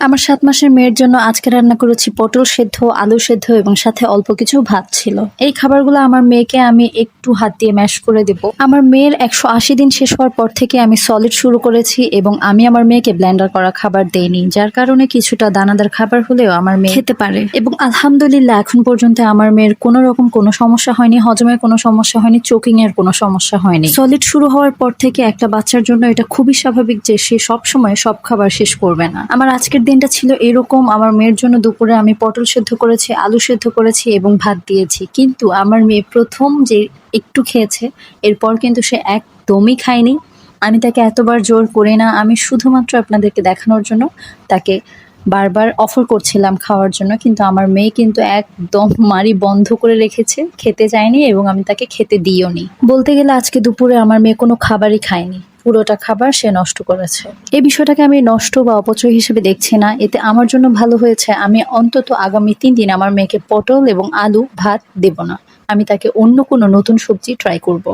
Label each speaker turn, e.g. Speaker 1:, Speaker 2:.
Speaker 1: আমার ৭ মাসের মেয়ের জন্য আজকে রান্না করেছি পটল সেদ্ধ, আলু সেদ্ধ এবং সাথে অল্প কিছু ভাত ছিল। এই খাবারগুলো আমার মেয়েকে আমি একটু হাত দিয়ে ম্যাশ করে দেব। আমার মেয়ের ১৮০ দিন শেষ হওয়ার পর থেকে আমি সলিড শুরু করেছি এবং আমি আমার মেয়েকে ব্লেন্ডার করা খাবার দেইনি, যার কারণে কিছুটা দানাদার খাবার হলেও আমার মেয়ে খেতে পারে। এবং আলহামদুলিল্লাহ এখন পর্যন্ত আমার মেয়ের কোনো রকম কোনো সমস্যা হয়নি, হজমের কোনো সমস্যা হয়নি, চোকিং এর কোনো সমস্যা হয়নি। সলিড শুরু হওয়ার পর থেকে একটা বাচ্চার জন্য এটা খুবই স্বাভাবিক যে সে সব সময় সব খাবার শেষ করবে না। আমার আজকের দিনটা ছিল এরকম। আমার মেয়ের জন্য দুপুরে আমি পটল সেদ্ধ করেছি, আলু সেদ্ধ করেছি এবং ভাত দিয়েছি, কিন্তু আমার মেয়ে প্রথম যে একটু খেয়েছে এরপর কিন্তু সে একদমই খায়নি। আমি তাকে এতবার জোর করি না, আমি শুধুমাত্র আপনাদেরকে দেখানোর জন্য তাকে বারবার অফার করছিলাম খাওয়ার জন্য, কিন্তু আমার মেয়ে কিন্তু একদম মারি বন্ধ করে রেখেছে, খেতে চায়নি এবং আমি তাকে খেতে দিইও নি। বলতে গেলে আজকে দুপুরে আমার মেয়ে কোনো খাবারই খায়নি, পুরোটা খাবার সে নষ্ট করেছে। এই বিষয়টাকে আমি নষ্ট বা অপচয় হিসেবে দেখছি না, এতে আমার জন্য ভালো হয়েছে। আমি অন্তত আগামী ৩ দিন আমার মেয়েকে পটল এবং আলু ভাত দেব না, আমি তাকে অন্য কোনো নতুন সবজি ট্রাই করব।